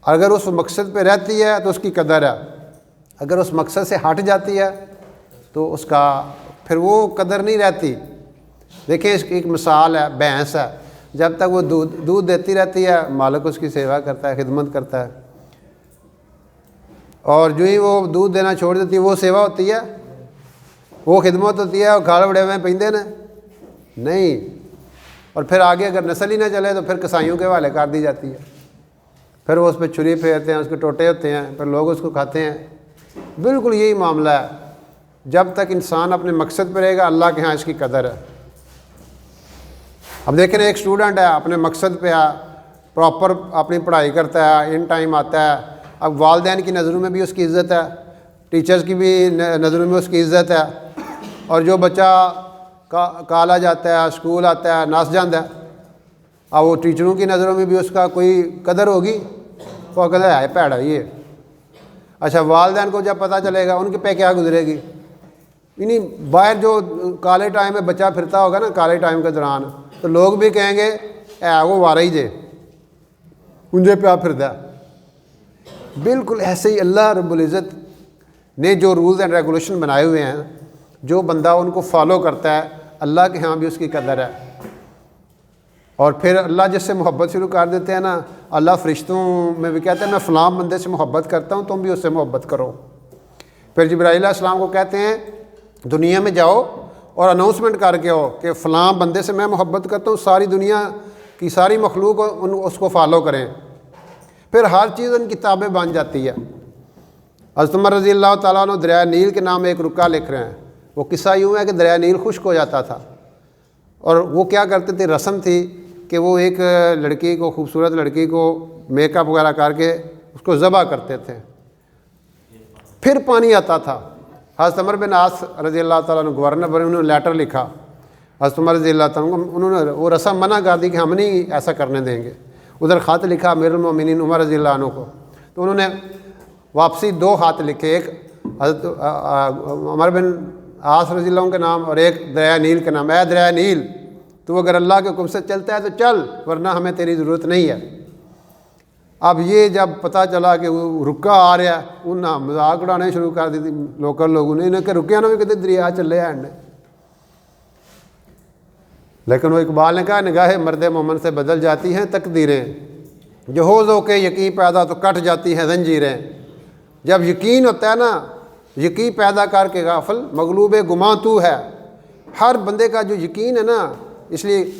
اگر اس مقصد پہ رہتی ہے تو اس کی قدر ہے، اگر اس مقصد سے ہٹ جاتی ہے تو اس کا پھر وہ قدر نہیں رہتی۔ دیکھیں اس کی ایک مثال ہے، بھینس ہے، جب تک وہ دودھ دیتی رہتی ہے مالک اس کی سیوا کرتا ہے، خدمت کرتا ہے، اور جو ہی وہ دودھ دینا چھوڑ دیتی ہے وہ سیوا ہوتی ہے، وہ خدمت ہوتی ہے، اور کھال بڑے ہوئے پیندے نے نہیں، اور پھر آگے اگر نسل ہی نہ چلے تو پھر کسائیوں کے حوالے کر دی جاتی ہے، پھر وہ اس پہ چھری پھیرتے ہیں، اس کے ٹوٹے ہوتے ہیں، پھر لوگ اس کو کھاتے ہیں۔ بالکل یہی معاملہ ہے، جب تک انسان اپنے مقصد پہ رہے گا اللہ کے ہاں اس کی قدر ہے۔ اب دیکھیں ایک اسٹوڈنٹ ہے اپنے مقصد پہ ہے، پراپر اپنی پڑھائی کرتا ہے، ان ٹائم آتا ہے، اب والدین کی نظروں میں بھی اس کی عزت ہے، ٹیچرز کی بھی نظروں میں اس کی عزت ہے، اور جو بچہ کالج جاتا ہے، اسکول آتا ہے، نس جاتا ہے، اب وہ ٹیچروں کی نظروں میں بھی اس کا کوئی قدر ہوگی؟ وہ قدر ہے پیڑا یہ۔ اچھا والدین کو جب پتہ چلے گا ان کے پہ کیا گزرے گی؟ یعنی باہر جو کالج ٹائم میں بچہ پھرتا ہوگا نا کالج ٹائم کے دوران، تو لوگ بھی کہیں گے اے وہ وارا ہی جے انجے پہ پھردا۔ بالکل ایسے ہی اللہ رب العزت نے جو رولز اینڈ ریگولیشن بنائے ہوئے ہیں، جو بندہ ان کو فالو کرتا ہے اللہ کے ہاں بھی اس کی قدر ہے۔ اور پھر اللہ جس سے محبت شروع کر دیتے ہیں نا، اللہ فرشتوں میں بھی کہتے ہیں میں فلاں بندے سے محبت کرتا ہوں، تم بھی اس سے محبت کرو۔ پھر جبرائیل علیہ السلام کو کہتے ہیں دنیا میں جاؤ اور اناؤنسمنٹ کر کے ہو کہ فلاں بندے سے میں محبت کرتا ہوں، ساری دنیا کی ساری مخلوق اس کو فالو کریں۔ پھر ہر چیز ان کی کتابیں بن جاتی ہے۔ حضرت عمر رضی اللہ تعالیٰ عنہ دریائے نیل کے نام ایک رکا لکھ رہے ہیں۔ وہ قصہ یوں ہے کہ دریائے نیل خشک ہو جاتا تھا، اور وہ کیا کرتے تھے، رسم تھی کہ وہ ایک لڑکی کو، خوبصورت لڑکی کو میک اپ وغیرہ کر کے اس کو ذبح کرتے تھے، پھر پانی آتا تھا۔ حضرت عمر بن عاص رضی اللہ تعالیٰ عنہ گورنر بنے، انہوں نے لیٹر لکھا حضرت عمر رضی اللہ تعالیٰ عنہ، انہوں نے وہ رسم منع کر دی کہ ہم نہیں ایسا کرنے دیں گے۔ ادھر خط لکھا امیر المومنین عمر رضی اللہ عنہ کو، تو انہوں نے واپسی 2 خط لکھے، ایک حضرت عمر بن عاص رضی اللہ عنہ کے نام اور ایک دریائے نیل کے نام۔ اے دریائے نیل، تو اگر اللہ کے حکم سے چلتا ہے تو چل، ورنہ ہمیں تیری ضرورت نہیں ہے۔ اب یہ جب پتہ چلا کہ وہ رکا آ رہا ہے، انہاں مذاق اڑانے شروع کر دی تھی لوکل لوگوں نے، انہیں کہ رکیا نہ بھی کہتے دریا چلے ہیں۔ لیکن وہ اقبال نے کہا نگاہ مرد مومن سے بدل جاتی ہیں تقدیریں، جہوز ہو کے یقین پیدا تو کٹ جاتی ہیں زنجیریں۔ جب یقین ہوتا ہے نا، یقین پیدا کر کے غافل مغلوب گماں تو ہے۔ ہر بندے کا جو یقین ہے نا، اس لیے